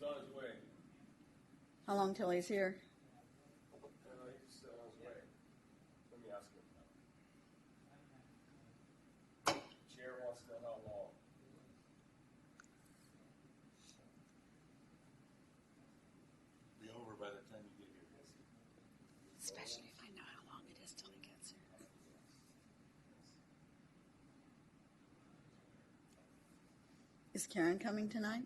He's on his way. How long till he's here? He's on his way. Let me ask him. Chair wants to know how long. Be over by the time you get here. Especially if I know how long it is till he gets here. Is Karen coming tonight?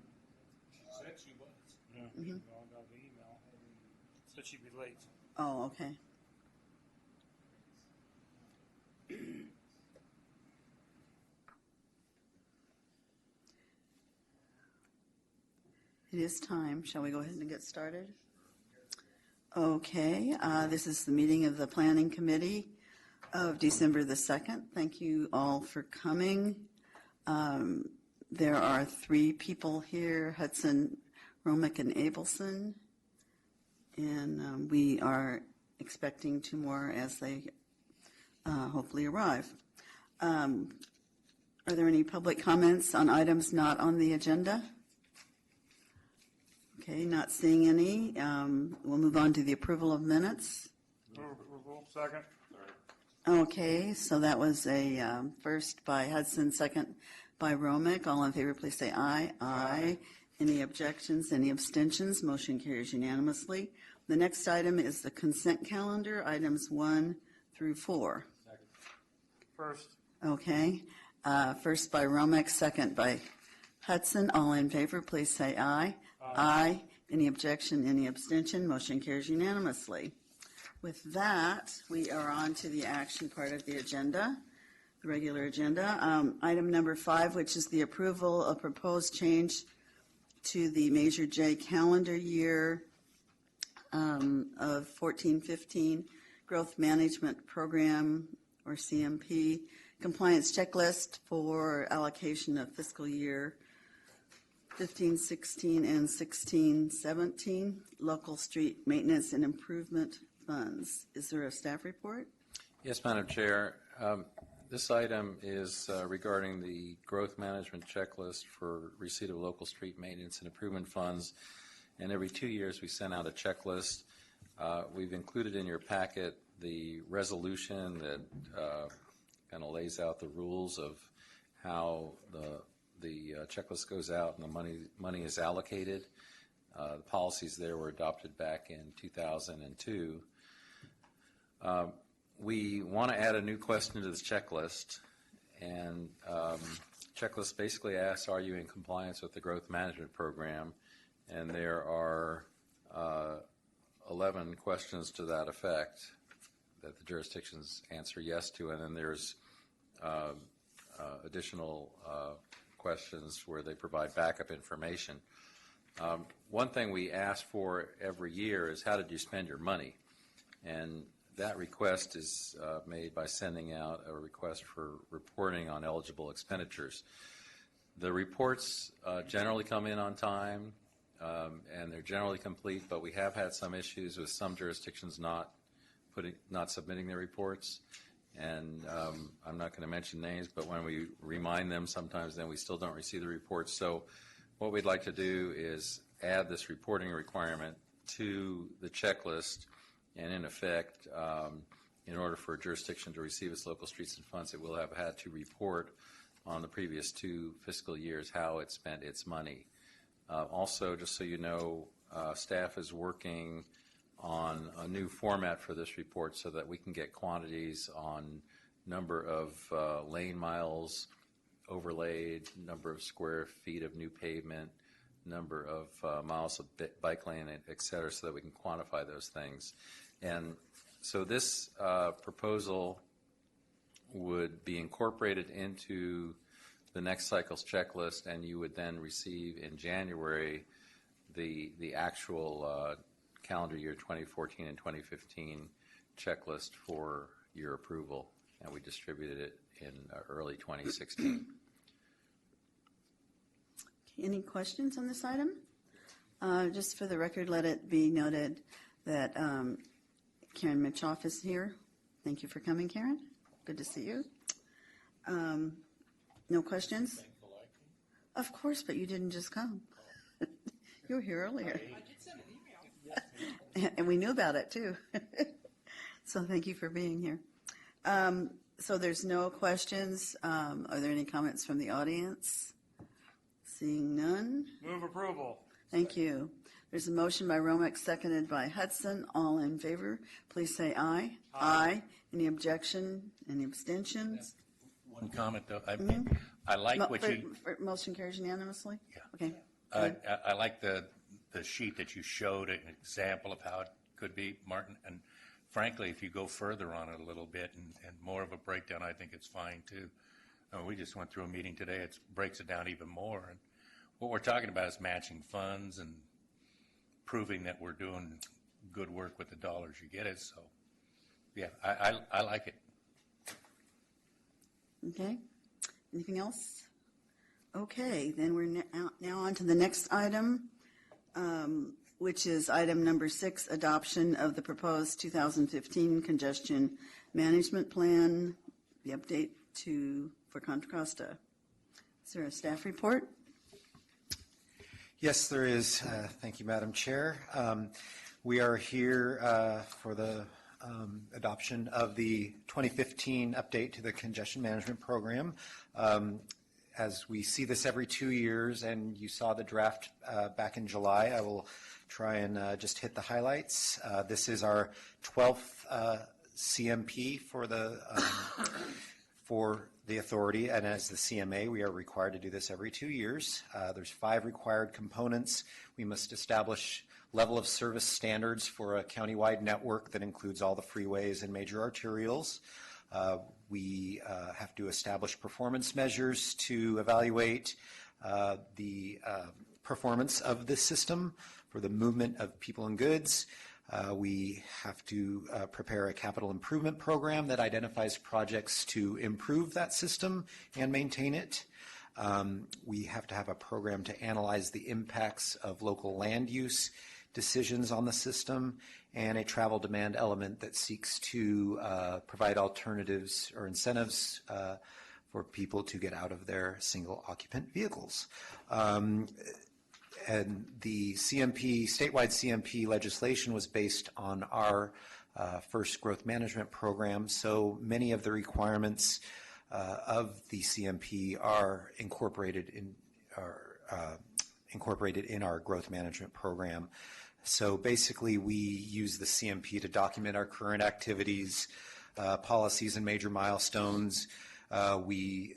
She said she was. Yeah, she got the email. Said she'd be late. Oh, okay. It is time. Shall we go ahead and get started? Okay, this is the meeting of the Planning Committee of December the 2nd. Thank you all for coming. There are 3 people here, Hudson, Romick, and Abelson. And we are expecting 2 more as they hopefully arrive. Are there any public comments on items not on the agenda? Okay, not seeing any. We'll move on to the approval of minutes. Approval, second. Okay, so that was a first by Hudson, second by Romick. All in favor, please say aye. Aye. Any objections, any abstentions? Motion carries unanimously. The next item is the consent calendar, items 1 through 4. Second. First. Okay, first by Romick, second by Hudson. All in favor, please say aye. Aye. Any objection, any abstention? Motion carries unanimously. With that, we are on to the action part of the agenda, the regular agenda. Item number 5, which is the approval of proposed change to the Measure J calendar year of 14-15 Growth Management Program, or CMP, compliance checklist for allocation of fiscal year 15-16 and 16-17 local street maintenance and improvement funds. Is there a staff report? Yes, Madam Chair. This item is regarding the growth management checklist for receipt of local street maintenance and improvement funds. And every 2 years we send out a checklist. We've included in your packet the resolution that kind of lays out the rules of how the checklist goes out and the money is allocated. The policies there were adopted back in 2002. We want to add a new question to this checklist, and checklist basically asks, are you in compliance with the growth management program? And there are 11 questions to that effect that the jurisdictions answer yes to, and then there's additional questions where they provide backup information. One thing we ask for every year is, how did you spend your money? And that request is made by sending out a request for reporting on eligible expenditures. The reports generally come in on time, and they're generally complete, but we have had some issues with some jurisdictions not submitting their reports. And I'm not going to mention names, but when we remind them, sometimes then we still don't receive the reports. So what we'd like to do is add this reporting requirement to the checklist, and in effect, in order for a jurisdiction to receive its local streets and funds, it will have had to report on the previous 2 fiscal years how it spent its money. Also, just so you know, staff is working on a new format for this report so that we can get quantities on number of lane miles overlaid, number of square feet of new pavement, number of miles of bike lane, et cetera, so that we can quantify those things. And so this proposal would be incorporated into the next cycle's checklist, and you would then receive in January the actual calendar year 2014 and 2015 checklist for your approval, and we distributed it in early 2016. Any questions on this item? Just for the record, let it be noted that Karen Mitchoff is here. Thank you for coming, Karen. Good to see you. No questions? Thankful I can. Of course, but you didn't just come. You were here earlier. I did send an email. And we knew about it too. So thank you for being here. So there's no questions. Are there any comments from the audience? Seeing none. Move approval. Thank you. There's a motion by Romex, seconded by Hudson. All in favor, please say aye. Aye. Any objection? Any abstentions? One comment, though. I like what you, Motion carries unanimously? Yeah. Okay. I like the sheet that you showed, an example of how it could be, Martin. And frankly, if you go further on it a little bit and more of a breakdown, I think it's fine too. We just went through a meeting today. It breaks it down even more. And what we're talking about is matching funds and proving that we're doing good work with the dollars you get it. So, yeah, I like it. Okay. Anything else? Okay, then we're now on to the next item, which is item number 6, adoption of the proposed 2015 congestion management plan, the update for Contra Costa. Is there a staff report? Yes, there is. Thank you, Madam Chair. We are here for the adoption of the 2015 update to the congestion management program. As we see this every 2 years, and you saw the draft back in July, I will try and just hit the highlights. This is our 12th CMP for the authority, and as the CMA, we are required to do this every 2 years. There's 5 required components. We must establish level of service standards for a countywide network that includes all the freeways and major arterials. We have to establish performance measures to evaluate the performance of this system for the movement of people and goods. We have to prepare a capital improvement program that identifies projects to improve that system and maintain it. We have to have a program to analyze the impacts of local land use decisions on the system, and a travel demand element that seeks to provide alternatives or incentives for people to get out of their single occupant vehicles. And the CMP, statewide CMP legislation was based on our first growth management program, so many of the requirements of the CMP are incorporated in our growth management program. So basically, we use the CMP to document our current activities, policies, and major milestones. We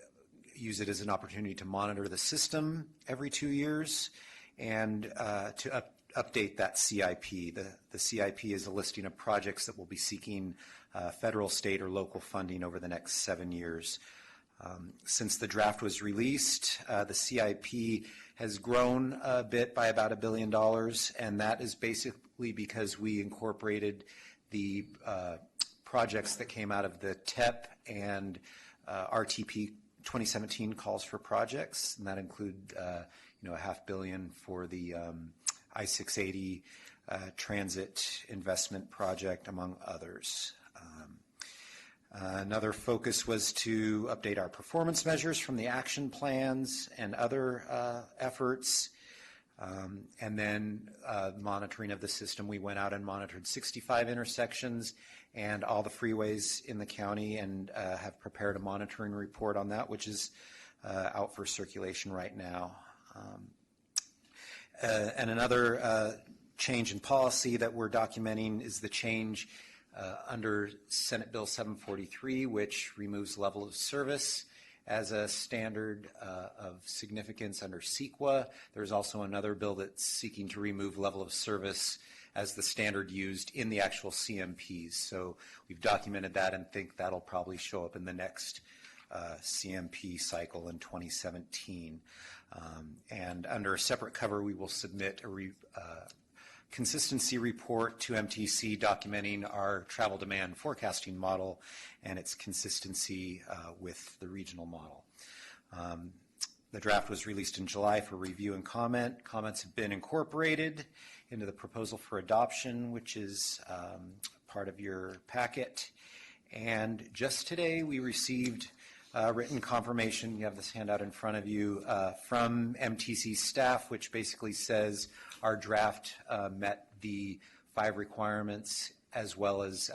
use it as an opportunity to monitor the system every 2 years and to update that CIP. The CIP is a listing of projects that will be seeking federal, state, or local funding over the next 7 years. Since the draft was released, the CIP has grown a bit by about $1 billion, and that is basically because we incorporated the projects that came out of the TEP and RTP 2017 calls for projects, and that include $500 million for the I-680 transit investment project, among others. Another focus was to update our performance measures from the action plans and other efforts. And then monitoring of the system. We went out and monitored 65 intersections and all the freeways in the county, and have prepared a monitoring report on that, which is out for circulation right now. And another change in policy that we're documenting is the change under Senate Bill 743, which removes level of service as a standard of significance under CEQA. There's also another bill that's seeking to remove level of service as the standard used in the actual CMPs. So we've documented that and think that'll probably show up in the next CMP cycle in 2017. And under a separate cover, we will submit a consistency report to MTC documenting our travel demand forecasting model and its consistency with the regional model. The draft was released in July for review and comment. Comments have been incorporated into the proposal for adoption, which is part of your packet. And just today we received written confirmation, you have this handout in front of you, from MTC staff, which basically says our draft met the 5 requirements as well as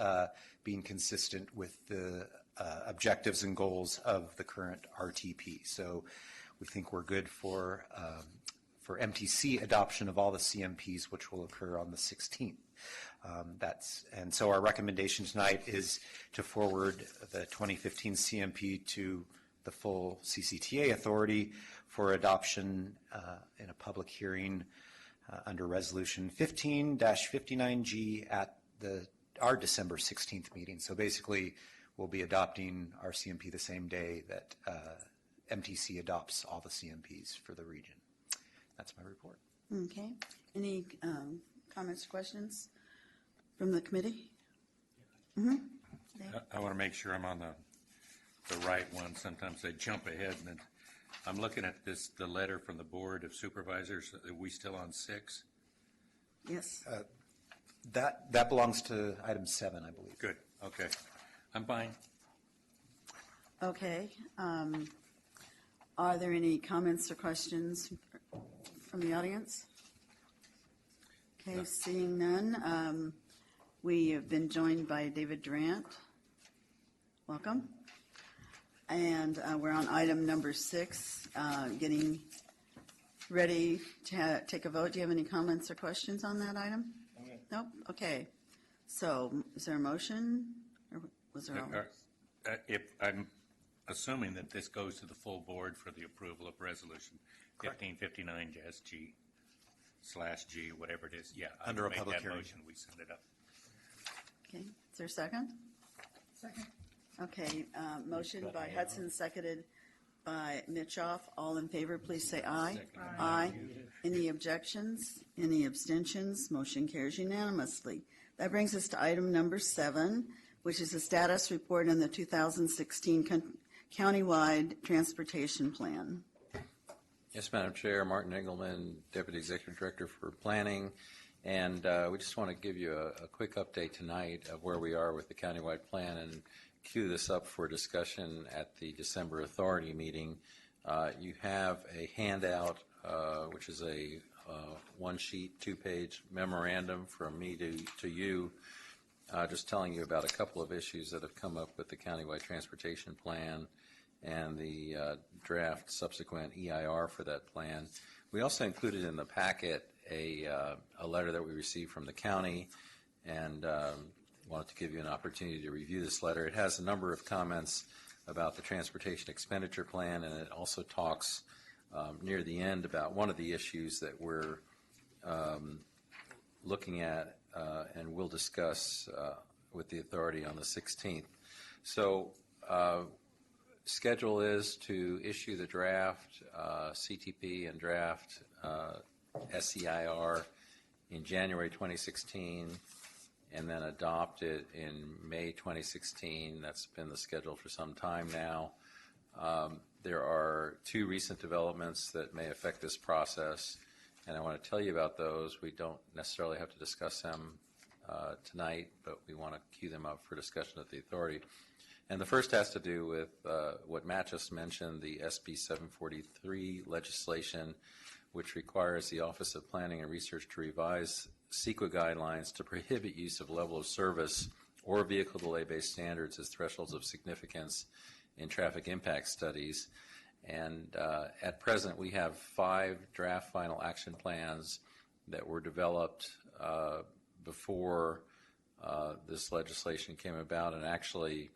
being consistent with the objectives and goals of the current RTP. So we think we're good for MTC adoption of all the CMPs, which will occur on the 16th. And so our recommendation tonight is to forward the 2015 CMP to the full CCTA authority for adoption in a public hearing under Resolution 15-59G at our December 16th meeting. So basically, we'll be adopting our CMP the same day that MTC adopts all the CMPs for the region. That's my report. Okay. Any comments, questions from the committee? I want to make sure I'm on the right one. Sometimes they jump ahead, and I'm looking at the letter from the Board of Supervisors. Are we still on 6? Yes. That belongs to item 7, I believe. Good, okay. I'm fine. Okay. Are there any comments or questions from the audience? Okay, No. seeing none. We have been joined by David Durant. Welcome. And we're on item number 6, getting ready to take a vote. Do you have any comments or questions on that item? Nope. Okay. So is there a motion? Or was there a... If I'm assuming that this goes to the full board for the approval of resolution 1559-G/G, whatever it is, yeah. I Under a make public that hearing. motion, we send it up. Okay. Is there a second? Second. Okay. Motion by Hudson, seconded by Mitchoff. All in favor, please say aye. Aye. Any objections? Any abstentions? Motion carries unanimously. That brings us to item number 7, which is a status report on the 2016 countywide transportation plan. Yes, Madam Chair, Martin Engelman, Deputy Executive Director for Planning, and we just want to give you a quick update tonight of where we are with the countywide plan and queue this up for discussion at the December authority meeting. You have a handout, which is a one-sheet, 2-page memorandum from me to you, just telling you about a couple of issues that have come up with the countywide transportation plan and the draft subsequent EIR for that plan. We also included in the packet a letter that we received from the county, and wanted to give you an opportunity to review this letter. It has a number of comments about the transportation expenditure plan, and it also talks near the end about one of the issues that we're looking at and we'll discuss with the authority on the 16th. So schedule is to issue the draft CTP and draft SEIR in January 2016 and then adopt it in May 2016. That's been the schedule for some time now. There are 2 recent developments that may affect this process, and I want to tell you about those. We don't necessarily have to discuss them tonight, but we want to queue them up for discussion at the authority. And the first has to do with what Matt just mentioned, the SB 743 legislation, which requires the Office of Planning and Research to revise CEQA guidelines to prohibit use of level of service or vehicle delay-based standards as thresholds of significance in traffic impact studies. And at present, we have 5 draft final action plans that were developed before this legislation came about, and actually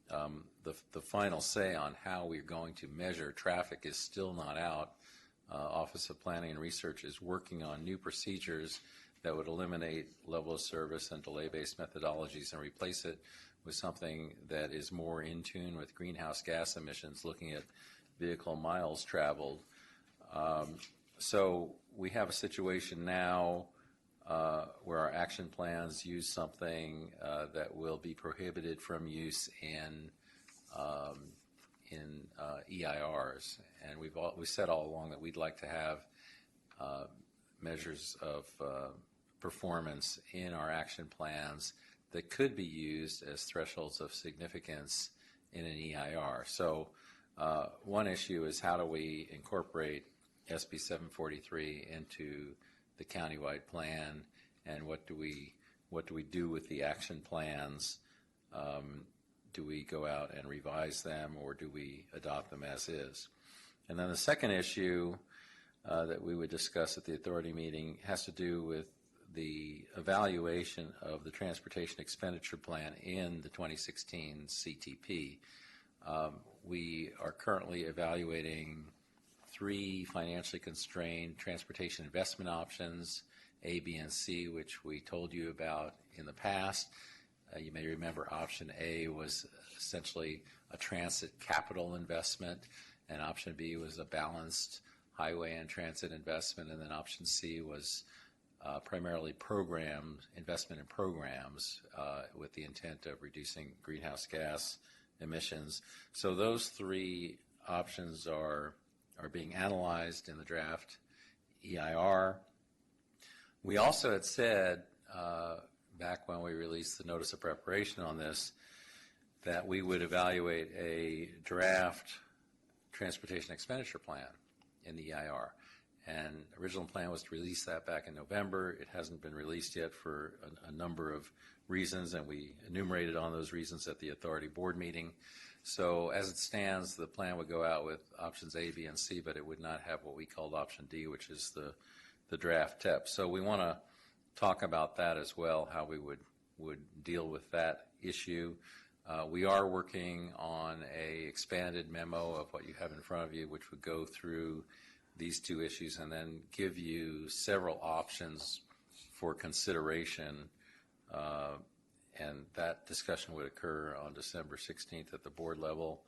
the final say on how we're going to measure traffic is still not out. Office of Planning and Research is working on new procedures that would eliminate level of service and delay-based methodologies and replace it with something that is more in tune with greenhouse gas emissions, looking at vehicle miles traveled. So we have a situation now where our action plans use something that will be prohibited from use in EIRs, and we've said all along that we'd like to have measures of performance in our action plans that could be used as thresholds of significance in an EIR. So One issue is how do we incorporate SB 743 into the countywide plan, and what do we do with the action plans? Do we go out and revise them, or do we adopt them as is? And then the second issue that we would discuss at the authority meeting has to do with the evaluation of the transportation expenditure plan in the 2016 CTP. We are currently evaluating 3 financially constrained transportation investment options, A, B, and C, which we told you about in the past. You may remember option A was essentially a transit capital investment, and option B was a balanced highway and transit investment, and then option C was primarily investment in programs with the intent of reducing greenhouse gas emissions. So those 3 options are being analyzed in the draft EIR. We also had said back when we released the notice of preparation on this that we would evaluate a draft transportation expenditure plan in the EIR. And the original plan was to release that back in November. It hasn't been released yet for a number of reasons, and we enumerated on those reasons at the authority board meeting. So as it stands, the plan would go out with options A, B, and C, but it would not have what we called option D, which is the draft TEP. So we want to talk about that as well, how we would deal with that issue. We are working on a expanded memo of what you have in front of you, which would go through these 2 issues and then give you several options for consideration. And that discussion would occur on December 16th at the board level,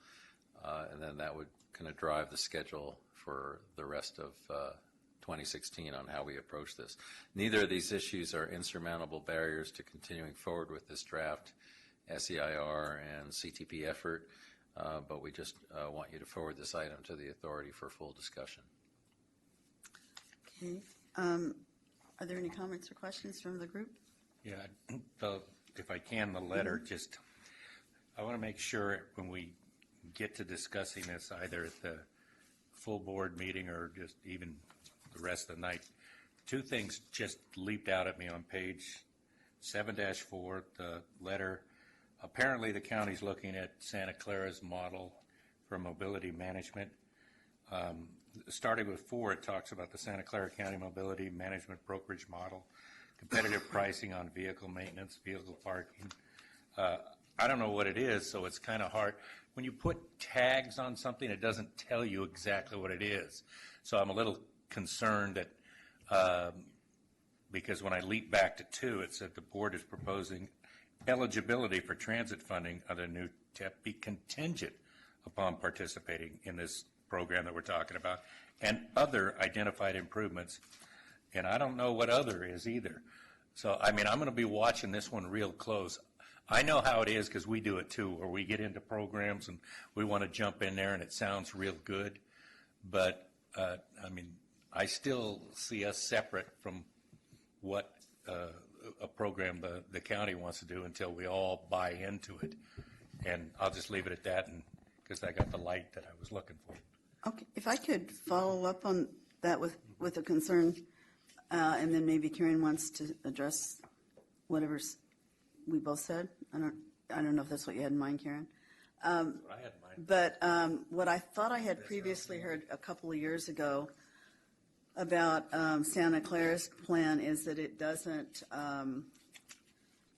and then that would kind of drive the schedule for the rest of 2016 on how we approach this. Neither of these issues are insurmountable barriers to continuing forward with this draft SEIR and CTP effort, but we just want you to forward this item to the authority for full discussion. Okay. Are there any comments or questions from the group? Yeah, if I can, the letter, just, I want to make sure when we get to discussing this, either at the full board meeting or just even the rest of the night, 2 things just leaped out at me on page 7-4, the letter. Apparently the county's looking at Santa Clara's model for mobility management. Starting with 4, it talks about the Santa Clara County Mobility Management Brokerage Model, competitive pricing on vehicle maintenance, vehicle parking. I don't know what it is, so it's kind of hard. When you put tags on something, it doesn't tell you exactly what it is. So I'm a little concerned that, because when I leap back to 2, it said the board is proposing eligibility for transit funding under new TEP be contingent upon participating in this program that we're talking about and other identified improvements. And I don't know what other is either. So, I mean, I'm going to be watching this one real close. I know how it is because we do it too, where we get into programs and we want to jump in there and it sounds real good. But, I mean, I still see us separate from what a program the county wants to do until we all buy into it. And I'll just leave it at that, and because I got the light that I was looking for. Okay, if I could follow up on that with a concern, and then maybe Karen wants to address whatever we both said. I don't know if that's what you had in mind, Karen. That's what I had in mind. But what I thought I had previously heard a couple of years ago about Santa Clara's plan is that it doesn't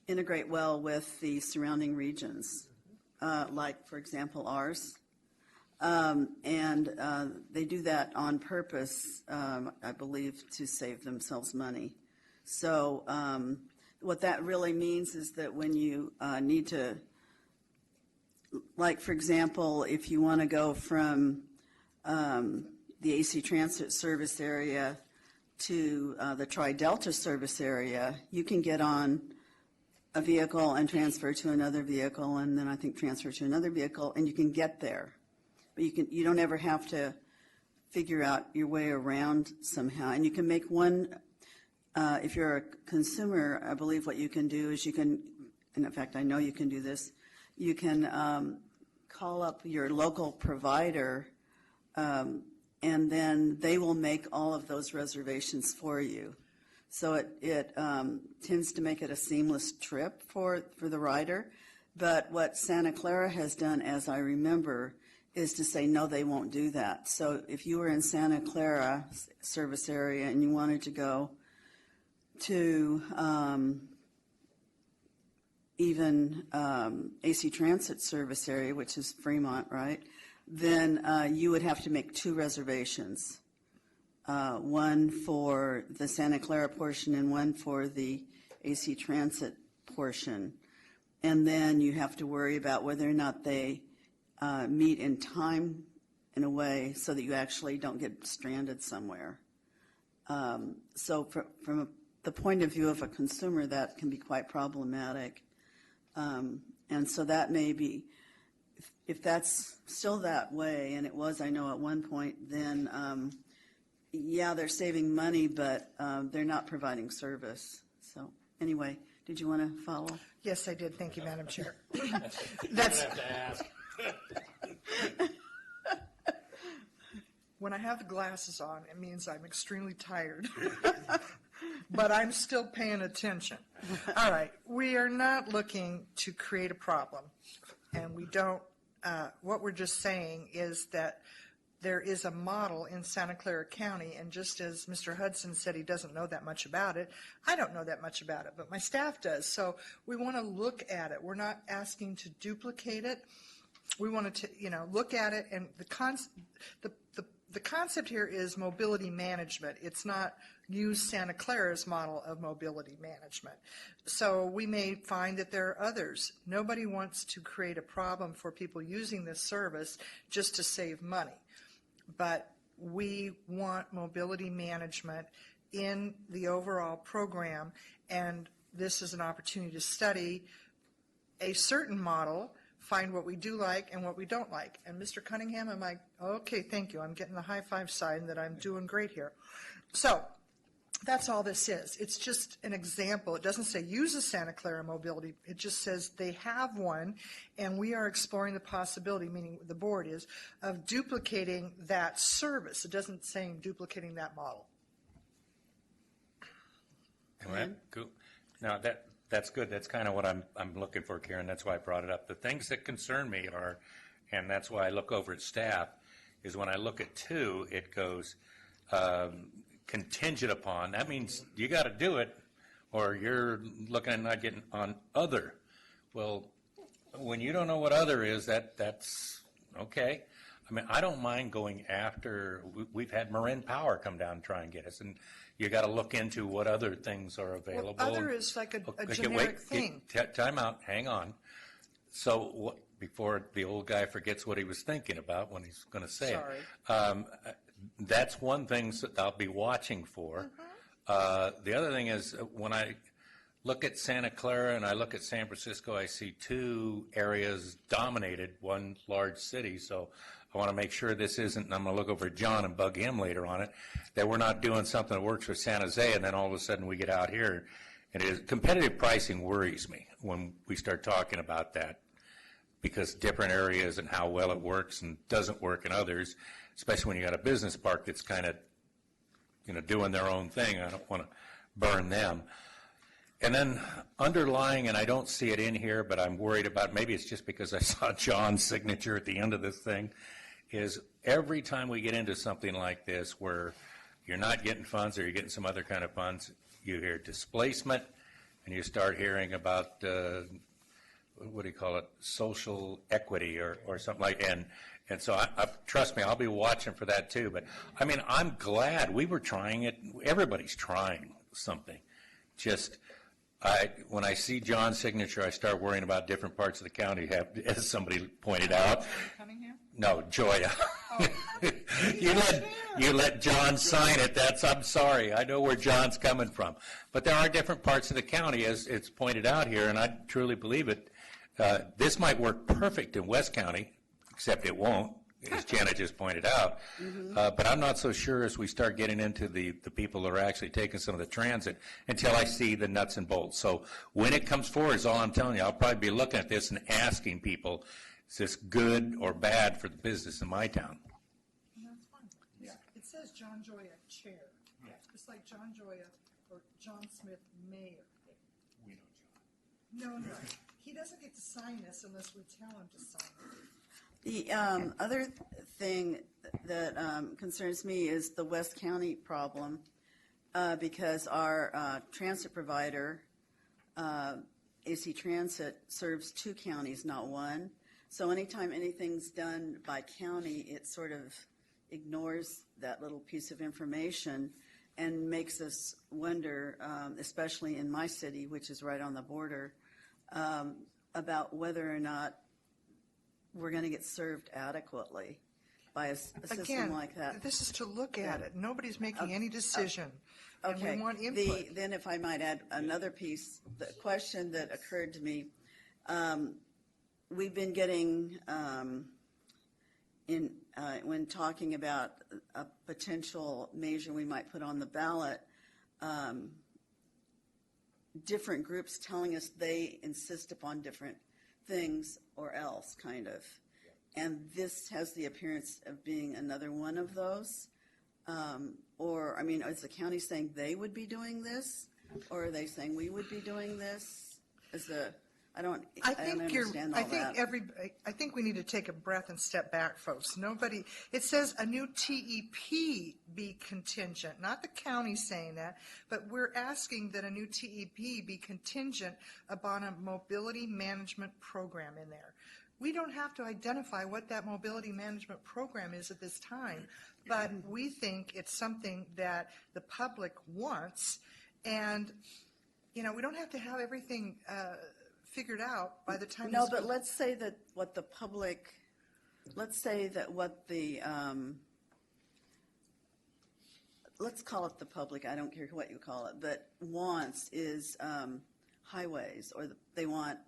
integrate well with the surrounding regions, like, for example, ours. And they do that on purpose, I believe, to save themselves money. So what that really means is that when you need to, like, for example, if you want to go from the AC Transit service area to the Tri-Delta service area, you can get on a vehicle and transfer to another vehicle, and then I think transfer to another vehicle, and you can get there. But you don't ever have to figure out your way around somehow. And you can make one, if you're a consumer, I believe what you can do is you can, and in fact I know you can do this, you can call up your local provider, and then they will make all of those reservations for you. So it tends to make it a seamless trip for the rider. But what Santa Clara has done, as I remember, is to say, no, they won't do that. So if you were in Santa Clara service area and you wanted to go to even AC Transit service area, which is Fremont, right, then you would have to make 2 reservations. One for the Santa Clara portion and one for the AC Transit portion. And then you have to worry about whether or not they meet in time in a way so that you actually don't get stranded somewhere. So from the point of view of a consumer, that can be quite problematic. And so that may be, if that's still that way, and it was, I know, at one point, then yeah, they're saving money, but they're not providing service. So anyway, did you want to follow? Yes, I did. Thank you, Madam Chair. That's have to ask. When I have the glasses on, it means I'm extremely tired. But I'm still paying attention. All right, we are not looking to create a problem, and we don't, what we're just saying is that there is a model in Santa Clara County, and just as Mr. Hudson said he doesn't know that much about it, I don't know that much about it, but my staff does. So we want to look at it. We're not asking to duplicate it. We want to, look at it, and the concept here is mobility management. It's not use Santa Clara's model of mobility management. So we may find that there are others. Nobody wants to create a problem for people using this service just to save money. But we want mobility management in the overall program, and this is an opportunity to study a certain model, find what we do like and what we don't like. And Mr. Cunningham, I'm like, okay, thank you. I'm getting the high five sign that I'm doing great here. So that's all this is. It's just an example. It doesn't say use a Santa Clara mobility. It just says they have one, and we are exploring the possibility, meaning the board is, of duplicating that service. It doesn't say duplicating that model. Cool. Now, that's good. That's kind of what I'm looking for, Karen. That's why I brought it up. The things that concern me are, and that's why I look over at staff, is when I look at 2, it goes contingent upon. That means you got to do it, or you're looking at not getting on other. Well, when you don't know what other is, that's okay. I mean, I don't mind going after. We've had Marin Power come down and try and get us, and you got to look into what other things are available. Well, other is like a Okay, generic thing. Time out. Hang on. So before the old guy forgets what he was thinking about when he's going to say Sorry. it. That's one thing that I'll be watching for. The other thing is when I look at Santa Clara and I look at San Francisco, I see 2 areas dominated, one large city. So I want to make sure this isn't, and I'm going to look over at John and bug him later on it, that we're not doing something that works for San Jose and then all of a sudden we get out here. And competitive pricing worries me when we start talking about that, because different areas and how well it works and doesn't work in others, especially when you got a business park that's kind of, doing their own thing. I don't want to burn them. And then underlying, and I don't see it in here, but I'm worried about, maybe it's just because I saw John's signature at the end of this thing, is every time we get into something like this where you're not getting funds or you're getting some other kind of funds, you hear displacement, and you start hearing about, what do you call it, social equity or something like that. And so, trust me, I'll be watching for that too. But, I mean, I'm glad we were trying it. Everybody's trying something. Just, when I see John's signature, I start worrying about different parts of the county, as somebody pointed out. Cunningham? No, Joya. You let John sign it. I'm sorry. I know where John's coming from. But there are different parts of the county, as it's pointed out here, and I truly believe it. This might work perfect in West County, except it won't, as Janet just pointed out. But I'm not so sure as we start getting into the people that are actually taking some of the transit until I see the nuts and bolts. So when it comes forward is all I'm telling you. I'll probably be looking at this and asking people, Is this good or bad for the business in my town? And that's fine. Yeah. It says John Joya Chair. Yeah. It's like John Joya or John Smith Mayor. We know John. No. He doesn't get to sign this unless we tell him to sign it. The other thing that concerns me is the West County problem, because our transit provider, AC Transit, serves 2 counties, not 1. So anytime anything's done by county, it sort of ignores that little piece of information and makes us wonder, especially in my city, which is right on the border, about whether or not we're going to get served adequately by a system Again, like that. this is to look at it. Nobody's making any decision. And Okay. we want input. Then if I might add another piece, the question that occurred to me, we've been getting, when talking about a potential measure we might put on the ballot, different groups telling us they insist upon different things or else, kind of. And this has the appearance of being another one of those. Is the county saying they would be doing this? Or are they saying we would be doing this? I don't understand all that. I think we need to take a breath and step back, folks. It says a new TEP be contingent, not the county saying that, but we're asking that a new TEP be contingent upon a mobility management program in there. We don't have to identify what that mobility management program is at this time, but we think it's something that the public wants, and, we don't have to have everything figured out by the time. No, but let's say that what the public, let's call it the public, I don't care what you call it, but wants is highways, or they want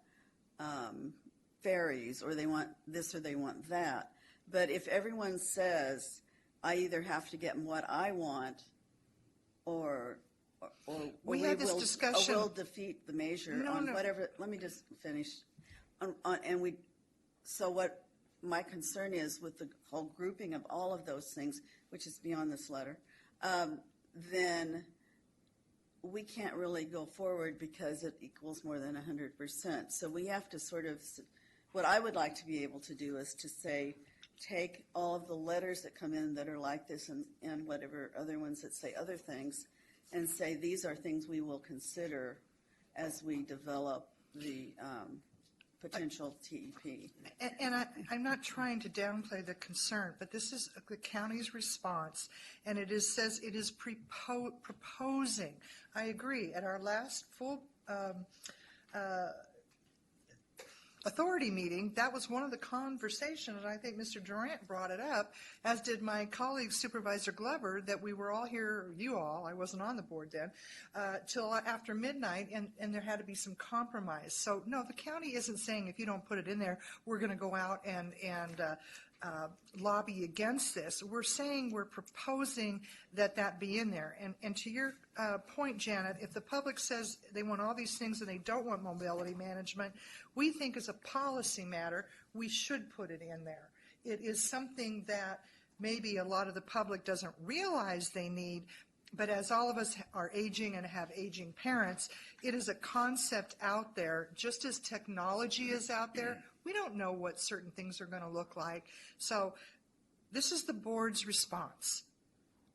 ferries, or they want this or they want that. But if everyone says, I either have to get what I want, or we had this discussion. Or we'll defeat the measure on whatever. Let me just finish. So what my concern is with the whole grouping of all of those things, which is beyond this letter, then we can't really go forward because it equals more than 100%. So we have to sort of, what I would like to be able to do is to say, take all of the letters that come in that are like this and whatever other ones that say other things, and say these are things we will consider as we develop the potential TEP. And I'm not trying to downplay the concern, but this is the county's response, and says it is proposing. I agree. At our last full authority meeting, that was one of the conversations, and I think Mr. Durant brought it up, as did my colleague Supervisor Glover, that we were all here, you all, I wasn't on the board then, till after midnight, and there had to be some compromise. So no, the county isn't saying if you don't put it in there, we're going to go out and lobby against this. We're saying we're proposing that be in there. And to your point, Janet, if the public says they want all these things and they don't want mobility management, we think as a policy matter, we should put it in there. It is something that maybe a lot of the public doesn't realize they need, but as all of us are aging and have aging parents, it is a concept out there. Just as technology is out there, we don't know what certain things are going to look like. So this is the board's response.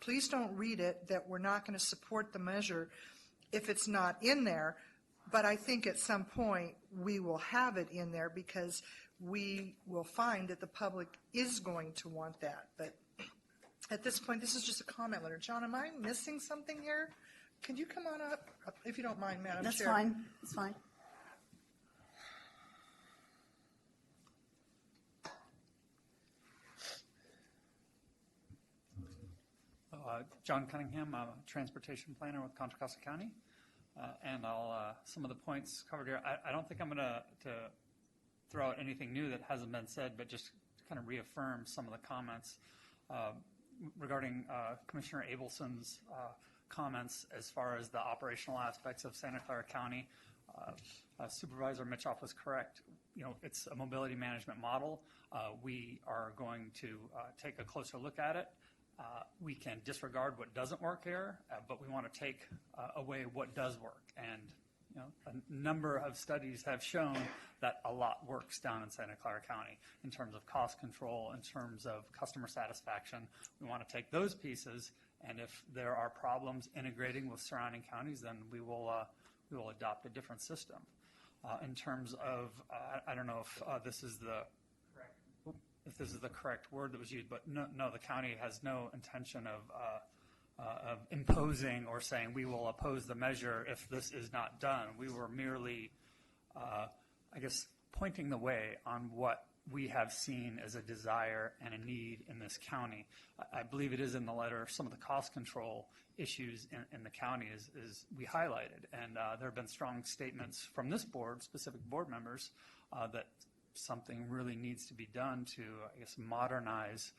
Please don't read it that we're not going to support the measure if it's not in there, but I think at some point we will have it in there because we will find that the public is going to want that. But at this point, this is just a comment letter. John, am I missing something here? Can you come on up, if you don't mind, Madam Chair? That's fine. That's fine. John Cunningham, I'm a transportation planner with Contra Costa County, and some of the points covered here. I don't think I'm going to throw out anything new that hasn't been said, but just kind of reaffirm some of the comments regarding Commissioner Abelson's comments as far as the operational aspects of Santa Clara County. Supervisor Mitchoff was correct. it's a mobility management model. We are going to take a closer look at it. We can disregard what doesn't work here, but we want to take away what does work. And a number of studies have shown that a lot works down in Santa Clara County in terms of cost control, in terms of customer satisfaction. We want to take those pieces, and if there are problems integrating with surrounding counties, then we will adopt a different system. In terms of, I don't know if this is the correct word that was used, but no, the county has no intention of imposing or saying we will oppose the measure if this is not done. We were merely, pointing the way on what we have seen as a desire and a need in this county. I believe it is in the letter, some of the cost control issues in the county is we highlighted. And there have been strong statements from this board, specific board members, that something really needs to be done to, modernize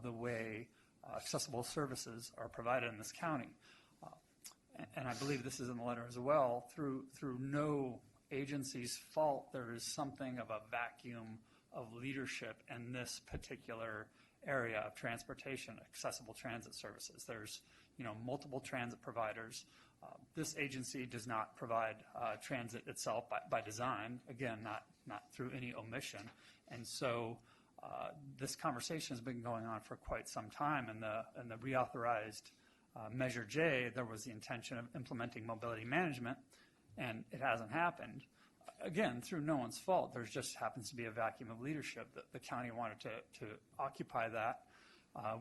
the way accessible services are provided in this county. And I believe this is in the letter as well. Through no agency's fault, there is something of a vacuum of leadership in this particular area of transportation, accessible transit services. There's, multiple transit providers. This agency does not provide transit itself by design, again, not through any omission. And so this conversation has been going on for quite some time. In the reauthorized Measure J, there was the intention of implementing mobility management, and it hasn't happened. Again, through no one's fault. There just happens to be a vacuum of leadership that the county wanted to occupy that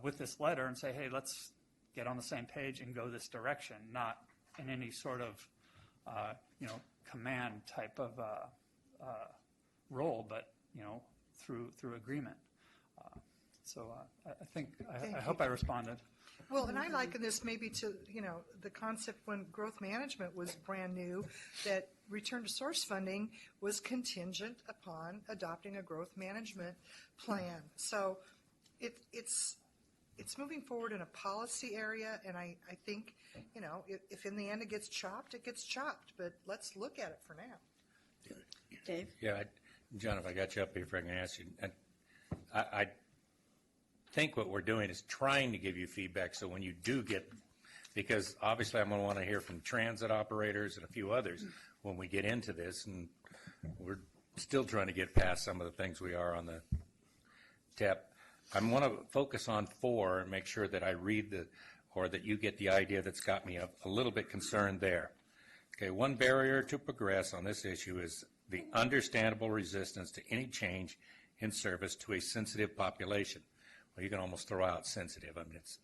with this letter and say, hey, let's get on the same page and go this direction, not in any sort of, command type of role, but, through agreement. I hope I responded. Well, and I liken this maybe to, the concept when growth management was brand new, that return to source funding was contingent upon adopting a growth management plan. So it's moving forward in a policy area, and I think, if in the end it gets chopped, it gets chopped, but let's look at it for now. Dave? Yeah, John, if I got you up here, if I can ask you, I think what we're doing is trying to give you feedback so when you do get, because obviously I'm going to want to hear from transit operators and a few others when we get into this, and we're still trying to get past some of the things we are on the TEP. I want to focus on 4 and make sure that I read or that you get the idea that's got me a little bit concerned there. Okay, one barrier to progress on this issue is the understandable resistance to any change in service to a sensitive population. Well, you can almost throw out sensitive. I mean, it's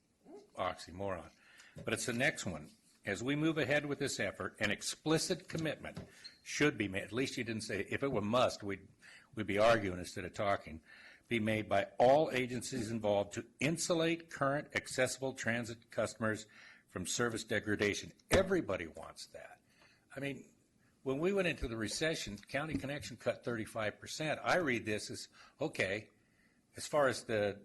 oxymoron. But it's the next one. As we move ahead with this effort, an explicit commitment should be made. At least you didn't say, if it were must, we'd be arguing instead of talking. Be made by all agencies involved to insulate current accessible transit customers from service degradation. Everybody wants that. I mean, when we went into the recession, County Connection cut 35%. I read this as, okay, as far as the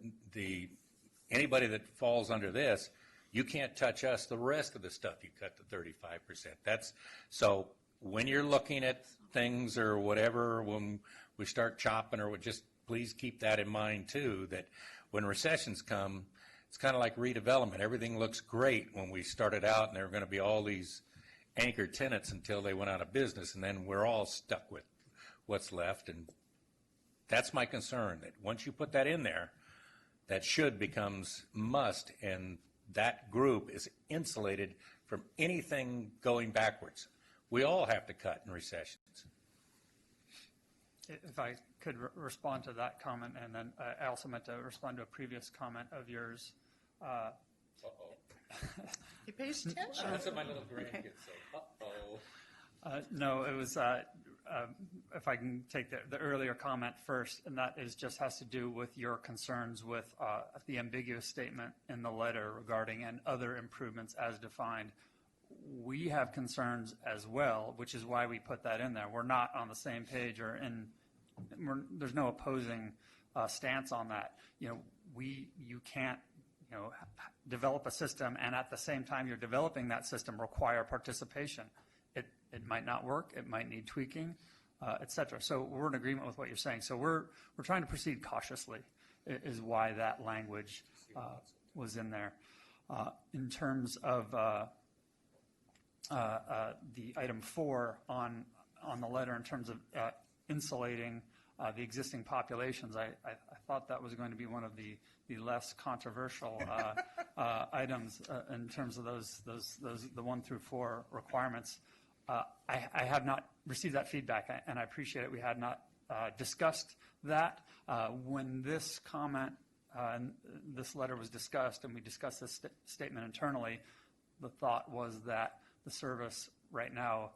anybody that falls under this, you can't touch us. The rest of the stuff you cut to 35%. That's so when you're looking at things or whatever, when we start chopping or just please keep that in mind too, that when recessions come, it's kind of like redevelopment. Everything looks great when we started out and there were going to be all these anchor tenants until they went out of business, and then we're all stuck with what's left. And that's my concern, that once you put that in there, that should becomes must, and that group is insulated from anything going backwards. We all have to cut in recessions. If I could respond to that comment, and then I also meant to respond to a previous comment of yours. He pays attention. That's what my little grandkids say. No, it was, if I can take the earlier comment first, and that is just has to do with your concerns with the ambiguous statement in the letter regarding and other improvements as defined. We have concerns as well, which is why we put that in there. We're not on the same page there's no opposing stance on that. You can't, develop a system and at the same time you're developing that system require participation. It might not work. It might need tweaking. et cetera. So we're in agreement with what you're saying. So we're trying to proceed cautiously is why that language was in there. In terms of the item 4 on the letter in terms of insulating the existing populations, I thought that was going to be one of the less controversial items in terms of those the 1 through 4 requirements. I have not received that feedback, and I appreciate it. We had not discussed that. When this comment and this letter was discussed, and we discussed this statement internally, the thought was that the service right now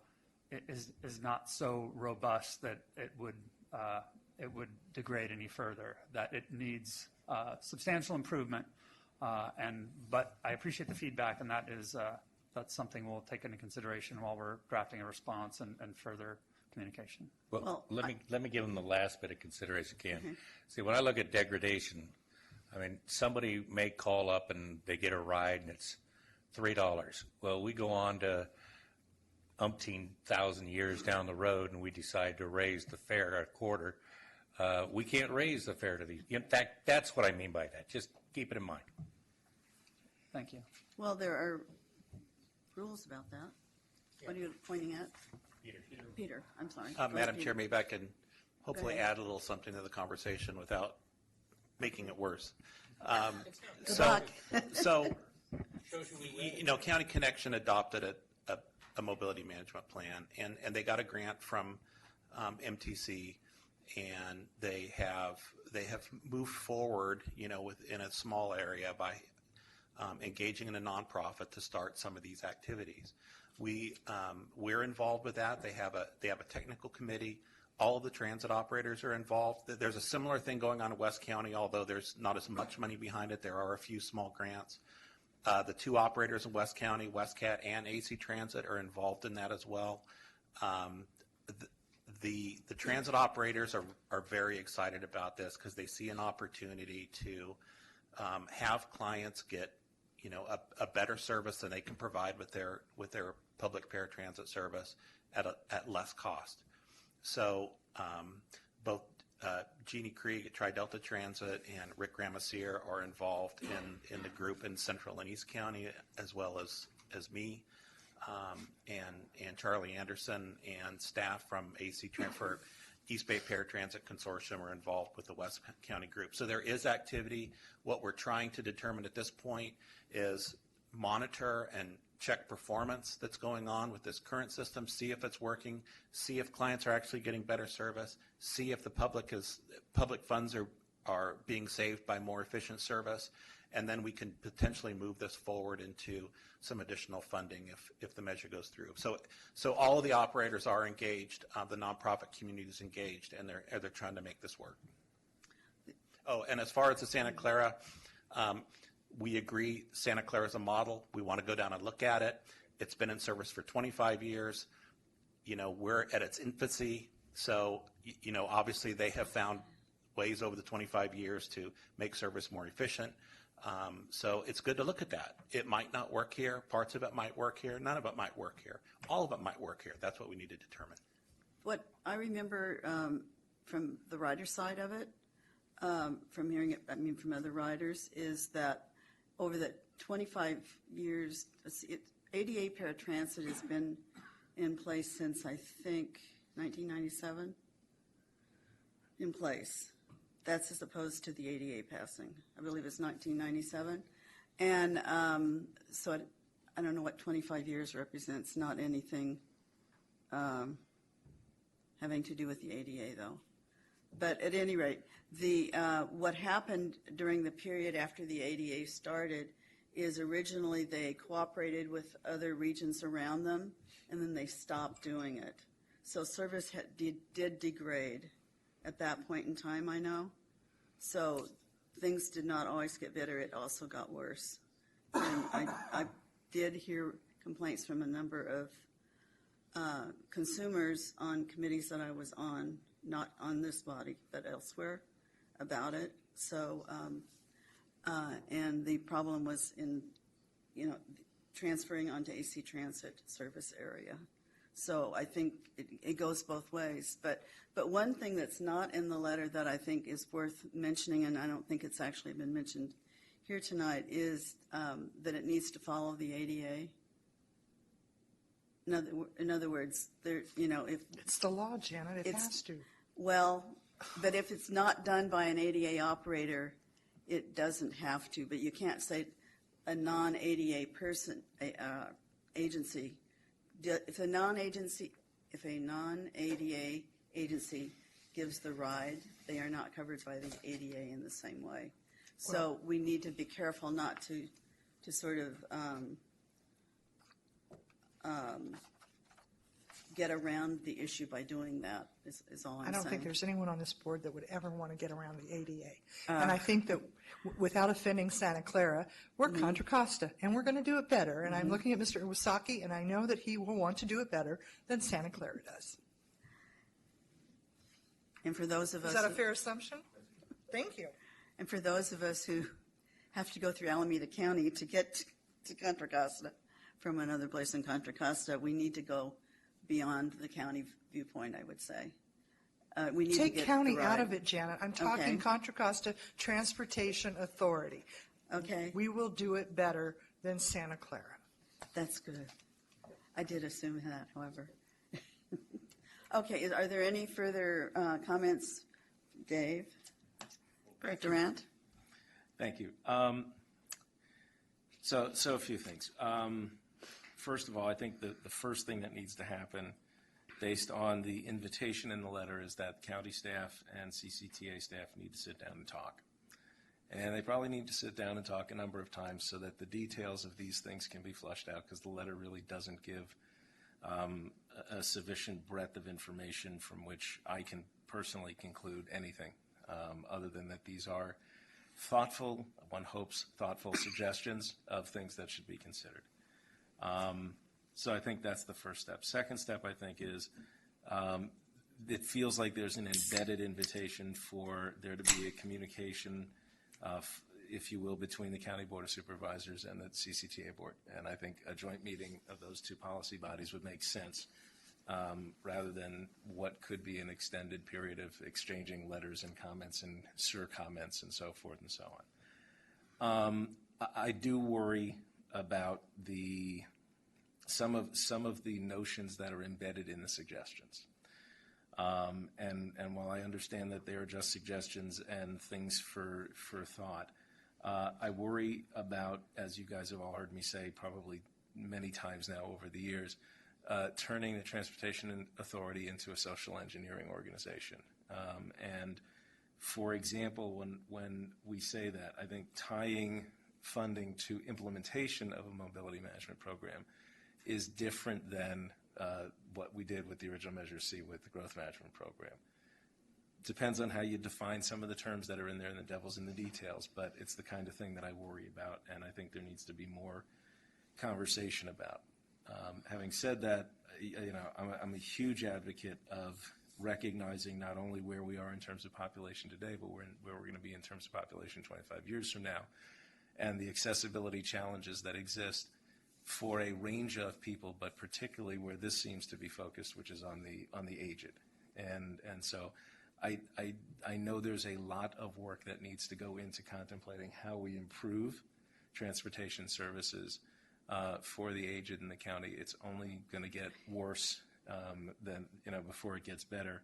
is not so robust that it would degrade any further, that it needs substantial improvement. But I appreciate the feedback, and that's something we'll take into consideration while we're drafting a response and further communication. Well, let me give them the last bit of consideration again. See, when I look at degradation, I mean, somebody may call up and they get a ride and it's $3. Well, we go on to umpteen thousand years down the road and we decide to raise the fare a quarter. We can't raise the fare to the. In fact, that's what I mean by that. Just keep it in mind. Thank you. Well, there are rules about that. What are you pointing at? Peter, I'm sorry. Go ahead, Madam Peter. Chair, maybe I can hopefully ahead. add a little something to the conversation without making it worse. Good luck. So, County Connection adopted a mobility management plan, and they got a grant from MTC, and they have moved forward, within a small area by engaging in a nonprofit to start some of these activities. We're involved with that. They have a technical committee. All of the transit operators are involved. There's a similar thing going on in West County, although there's not as much money behind it. There are a few small grants. The 2 operators in West County, WestCat and AC Transit, are involved in that as well. The transit operators are very excited about this because they see an opportunity to have clients get a better service than they can provide with their public paratransit service at less cost. So both Jeannie Krieg at Tri-Delta Transit and Rick Ramasier are involved in the group in Central and East County, as well as me, and Charlie Anderson and staff from AC Transfer, East Bay Paratransit Consortium are involved with the West County group. So there is activity. What we're trying to determine at this point is monitor and check performance that's going on with this current system, see if it's working, see if clients are actually getting better service, see if the public funds are being saved by more efficient service, and then we can potentially move this forward into some additional funding if the measure goes through. So all of the operators are engaged, the nonprofit community is engaged, and they're trying to make this work. Oh, and as far as the Santa Clara, we agree Santa Clara is a model. We want to go down and look at it. It's been in service for 25 years. We're at its infancy. So, obviously they have found ways over the 25 years to make service more efficient. So it's good to look at that. It might not work here. Parts of it might work here. None of it might work here. All of it might work here. That's what we need to determine. What I remember from the rider side of it, from hearing it, from other riders, is that over the 25 years, ADA paratransit has been in place since, I think, 1997, in place. That's as opposed to the ADA passing. I believe it's 1997. And so I don't know what 25 years represents, not anything having to do with the ADA, though. But at any rate, what happened during the period after the ADA started is originally they cooperated with other regions around them, and then they stopped doing it. So service did degrade at that point in time, I know. So things did not always get better. It also got worse. And I did hear complaints from a number of consumers on committees that I was on, not on this body, but elsewhere, about it. So, and the problem was in, transferring onto AC Transit service area. So I think it goes both ways. But one thing that's not in the letter that I think is worth mentioning, and I don't think it's actually been mentioned here tonight, is that it needs to follow the ADA. In other words, there, if It's the law, Janet, it It's- has to. well, but if it's not done by an ADA operator, it doesn't have to. But you can't say a non-ADA person, agency. If a non-ADA agency gives the ride, they are not covered by the ADA in the same way. So we need to be careful not to sort of get around the issue by doing that, is all I'm saying. I don't think there's anyone on this board that would ever want to get around the ADA. And I think that without offending Santa Clara, we're Contra Costa, and we're going to do it better. And I'm looking at Mr. Iwasaki, and I know that he will want to do it better than Santa Clara does. And for those of us. Is that a fair assumption? Thank you. And for those of us who have to go through Alameda County to get to Contra Costa from another place in Contra Costa, we need to go beyond the county viewpoint, I would say. We need to Take get county the out ride. of it, Janet. I'm talking Okay. Contra Costa Transportation Authority. Okay, We will do it better than Santa Clara. that's good. I did assume that, however. Okay, are there any further comments? Dave? Durant? Thank you. So a few things. First of all, I think the first thing that needs to happen, based on the invitation in the letter, is that county staff and CCTA staff need to sit down and talk. And they probably need to sit down and talk a number of times so that the details of these things can be flushed out, because the letter really doesn't give a sufficient breadth of information from which I can personally conclude anything, other than that these are thoughtful, one hopes thoughtful suggestions of things that should be considered. So I think that's the first step. Second step, I think, is it feels like there's an embedded invitation for there to be a communication, if you will, between the County Board of Supervisors and the CCTA Board. And I think a joint meeting of those two policy bodies would make sense, rather than what could be an extended period of exchanging letters and comments and comments and so forth and so on. I do worry about some of the notions that are embedded in the suggestions. And while I understand that they are just suggestions and things for thought, I worry about, as you guys have all heard me say probably many times now over the years, turning the Transportation Authority into a social engineering organization. And for example, when we say that, I think tying funding to implementation of a mobility management program is different than what we did with the original Measure C with the growth management program. Depends on how you define some of the terms that are in there, and the devil's in the details, but it's the kind of thing that I worry about, and I think there needs to be more conversation about. Having said that, I'm a huge advocate of recognizing not only where we are in terms of population today, but where we're going to be in terms of population 25 years from now, and the accessibility challenges that exist for a range of people, but particularly where this seems to be focused, which is on the aged. And so I know there's a lot of work that needs to go into contemplating how we improve transportation services for the aged in the county. It's only going to get worse than before it gets better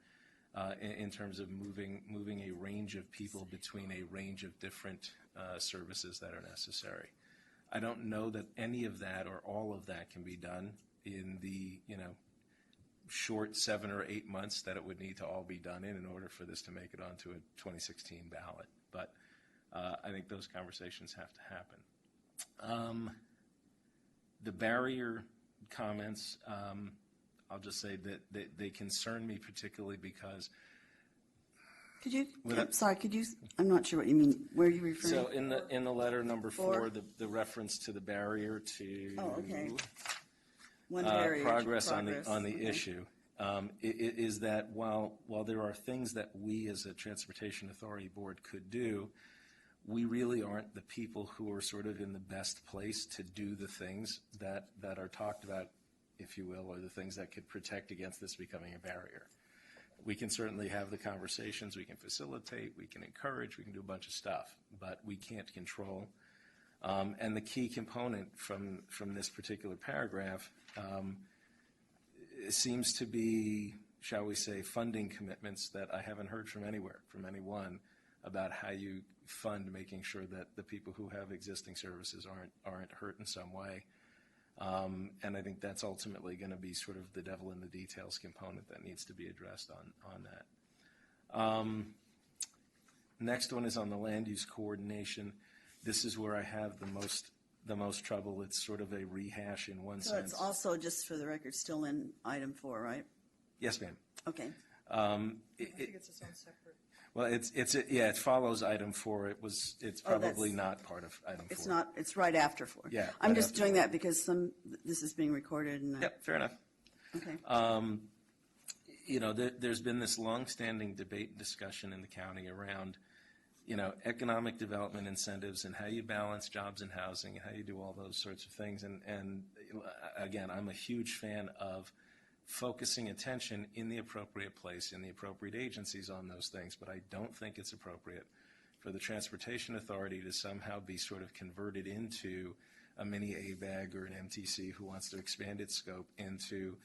in terms of moving a range of people between a range of different services that are necessary. I don't know that any of that or all of that can be done in the short 7 or 8 months that it would need to all be done in order for this to make it onto a 2016 ballot. But I think those conversations have to happen. The barrier comments, I'll just say that they concern me particularly because Could you, I'm not sure what you mean. Where are you referring? so in the letter number 4, Four. the reference to the barrier to Oh, okay. One barrier to progress on the Okay. issue is that while there are things that we as a Transportation Authority Board could do, we really aren't the people who are sort of in the best place to do the things that are talked about if you will, or the things that could protect against this becoming a barrier. We can certainly have the conversations, we can facilitate, we can encourage, we can do a bunch of stuff, but we can't control. And the key component from this particular paragraph seems to be, shall we say, funding commitments that I haven't heard from anywhere, from anyone, about how you fund making sure that the people who have existing services aren't hurt in some way. And I think that's ultimately going to be sort of the devil in the details component that needs to be addressed on that. Next one is on the land use coordination. This is where I have the most trouble. It's sort of a rehash in one So sense. it's also, just for the record, still in item 4, right? Yes, ma'am. Okay. I think it's its own separate. Well, it follows item 4. It's probably not part of item 4. It's not, it's right after 4. Yeah, I'm right just after doing 4. that because this is being recorded and. Yep, fair enough. Okay. There's been this long-standing debate and discussion in the county around, economic development incentives and how you balance jobs and housing and how you do all those sorts of things. And again, I'm a huge fan of focusing attention in the appropriate place, in the appropriate agencies on those things, but I don't think it's appropriate for the Transportation Authority to somehow be sort of converted into a mini ABAG or an MTC who wants to expand its scope into,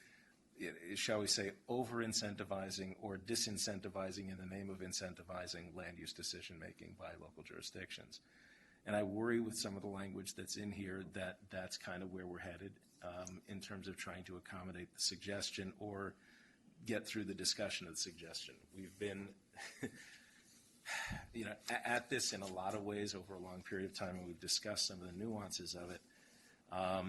shall we say, over-incentivizing or disincentivizing in the name of incentivizing land use decision-making by local jurisdictions. And I worry with some of the language that's in here that that's kind of where we're headed in terms of trying to accommodate the suggestion or get through the discussion of the suggestion. We've been at this in a lot of ways over a long period of time, and we've discussed some of the nuances of it. A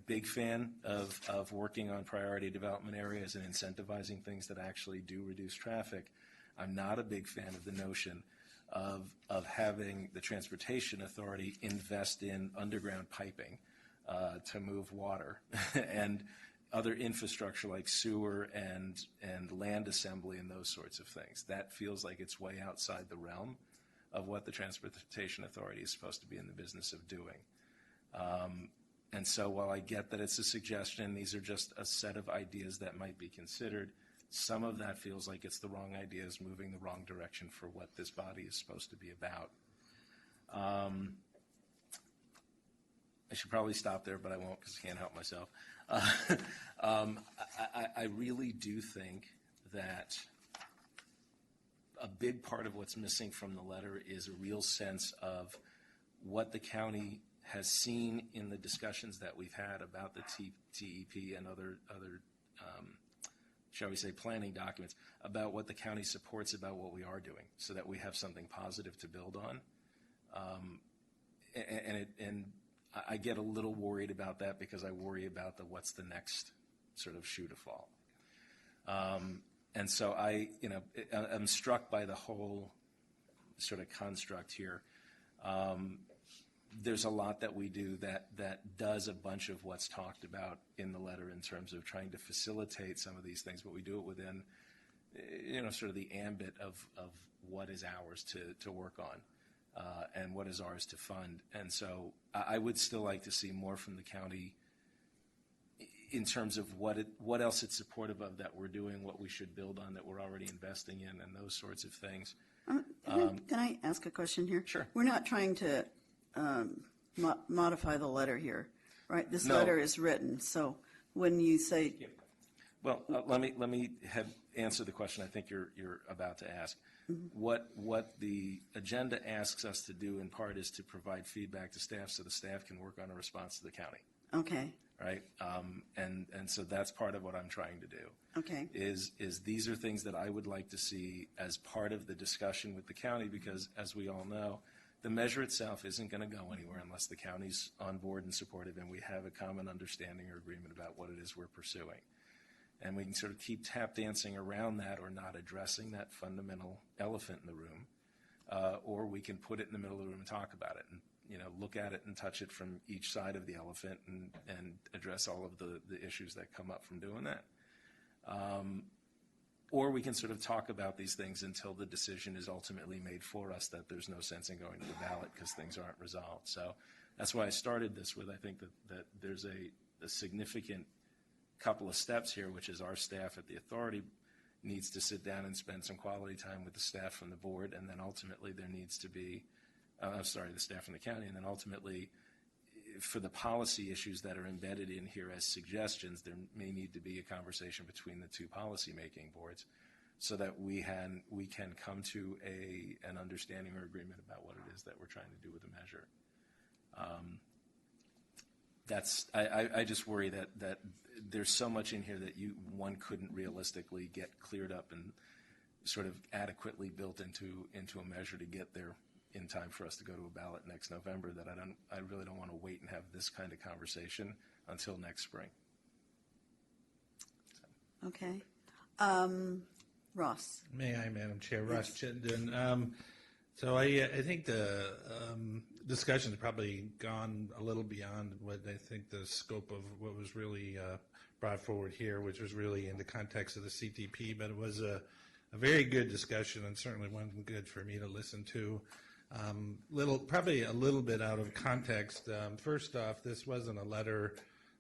big fan of working on priority development areas and incentivizing things that actually do reduce traffic. I'm not a big fan of the notion of having the Transportation Authority invest in underground piping to move water and other infrastructure like sewer and land assembly and those sorts of things. That feels like it's way outside the realm of what the Transportation Authority is supposed to be in the business of doing. And so while I get that it's a suggestion, these are just a set of ideas that might be considered. Some of that feels like it's the wrong ideas, moving the wrong direction for what this body is supposed to be about. I should probably stop there, but I won't because I can't help myself. I really do think that a big part of what's missing from the letter is a real sense of what the county has seen in the discussions that we've had about the TEP and other shall we say, planning documents about what the county supports about what we are doing so that we have something positive to build on. And I get a little worried about that because I worry about what's the next sort of shoe to fall. And so I'm struck by the whole sort of construct here. There's a lot that we do that does a bunch of what's talked about in the letter in terms of trying to facilitate some of these things, but we do it within, sort of the ambit of what is ours to work on and what is ours to fund. And so I would still like to see more from the county in terms of what else it's supportive of that we're doing, what we should build on that we're already investing in, and those sorts of things. Can I ask a question here? Sure. We're not trying to modify the letter here, right? This No. letter is written, so when you say, Well, let me answer the question I think you're about to ask. What the agenda asks us to do in part is to provide feedback to staff so the staff can work on a response to the county, okay, right? And so that's part of what I'm trying to do. okay, Is these are things that I would like to see as part of the discussion with the county because, as we all know, the measure itself isn't going to go anywhere unless the county's on board and supportive and we have a common understanding or agreement about what it is we're pursuing. And we can sort of keep tap dancing around that or not addressing that fundamental elephant in the room, or we can put it in the middle of the room and talk about it and look at it and touch it from each side of the elephant and address all of the issues that come up from doing that. Or we can sort of talk about these things until the decision is ultimately made for us that there's no sense in going to the ballot because things aren't resolved. So that's why I started this with, I think that there's a significant couple of steps here, which is our staff at the authority needs to sit down and spend some quality time with the staff from the board, and then ultimately there needs to be, the staff from the county, and then ultimately for the policy issues that are embedded in here as suggestions, there may need to be a conversation between the two policy-making boards so that we can come to an understanding or agreement about what it is that we're trying to do with the measure. I just worry that there's so much in here that one couldn't realistically get cleared up and sort of adequately built into a measure to get there in time for us to go to a ballot next November, that I really don't want to wait and have this kind of conversation until next spring. Okay. Ross. May I, Madam Chair? Ross Chittenden. So I think the discussion's probably gone a little beyond what I think the scope of what was really brought forward here, which was really in the context of the CTP, but it was a very good discussion and certainly one good for me to listen to. Probably a little bit out of context. First off, this wasn't a letter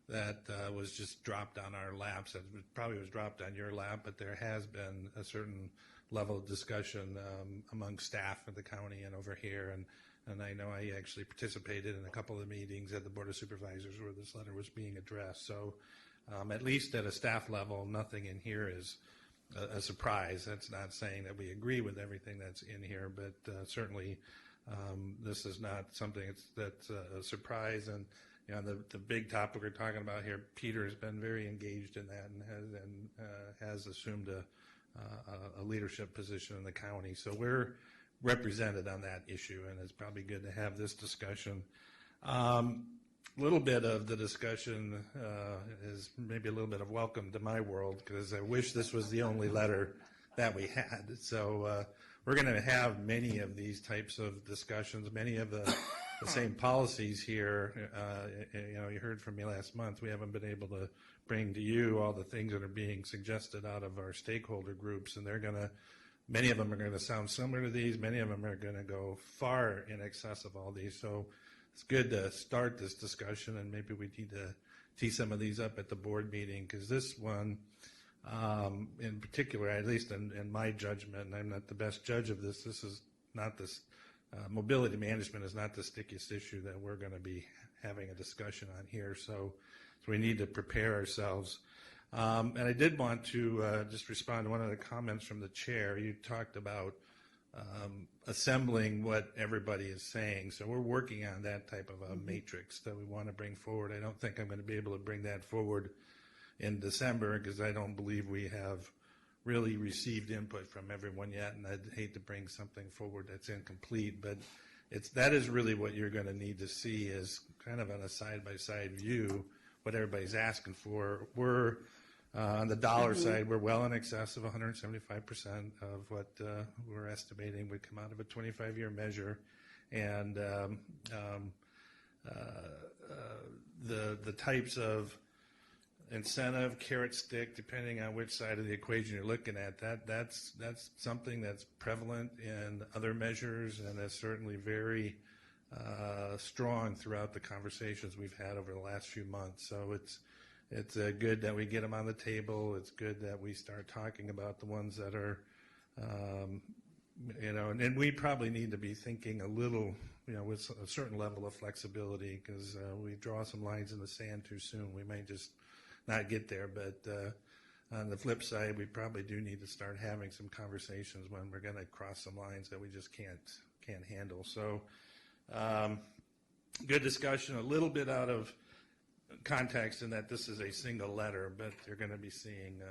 that was just dropped on our laps. It probably was dropped on your lap, but there has been a certain level of discussion among staff at the county and over here. And I know I actually participated in a couple of the meetings at the Board of Supervisors where this letter was being addressed. So at least at a staff level, nothing in here is a surprise. That's not saying that we agree with everything that's in here, but certainly this is not something that's a surprise. And you know, the big topic we're talking about here, Peter has been very engaged in that and has assumed a leadership position in the county. So we're represented on that issue, and it's probably good to have this discussion. Little bit of the discussion is maybe a little bit of welcome to my world, because I wish this was the only letter that we had. So we're going to have many of these types of discussions, many of the same policies here. You heard from me last month. We haven't been able to bring to you all the things that are being suggested out of our stakeholder groups, and many of them are going to sound similar to these. Many of them are going to go far in excess of all these. So it's good to start this discussion, and maybe we need to tee some of these up at the board meeting, because this one in particular, at least in my judgment, and I'm not the best judge of this, this is not this, mobility management is not the stickiest issue that we're going to be having a discussion on here. So we need to prepare ourselves. And I did want to just respond to one of the comments from the chair. You talked about assembling what everybody is saying. So we're working on that type of a matrix that we want to bring forward. I don't think I'm going to be able to bring that forward in December, because I don't believe we have really received input from everyone yet, and I'd hate to bring something forward that's incomplete. But that is really what you're going to need to see, is kind of on a side-by-side view what everybody's asking for. We're on the dollar side, we're well in excess of 175% of what we're estimating would come out of a 25-year measure. And the types of incentive, carrot stick, depending on which side of the equation you're looking at, that's something that's prevalent in other measures, and is certainly very strong throughout the conversations we've had over the last few months. So it's good that we get them on the table. It's good that we start talking about the ones that are, and we probably need to be thinking a little, with a certain level of flexibility, because we draw some lines in the sand too soon. We may just not get there. But on the flip side, we probably do need to start having some conversations when we're going to cross some lines that we just can't handle. So good discussion, a little bit out of context in that this is a single letter, but you're going to be seeing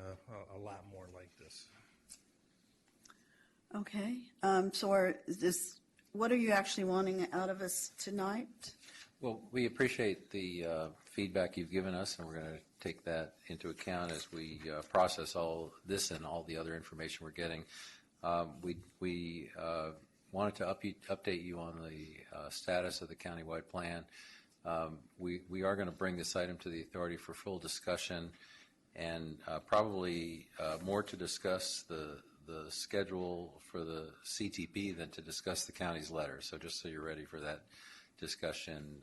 a lot more like this. Okay. What are you actually wanting out of us tonight? Well, we appreciate the feedback you've given us, and we're going to take that into account as we process all this and all the other information we're getting. We wanted to update you on the status of the countywide plan. We are going to bring this item to the authority for full discussion, and probably more to discuss the schedule for the CTP than to discuss the county's letter. So just so you're ready for that discussion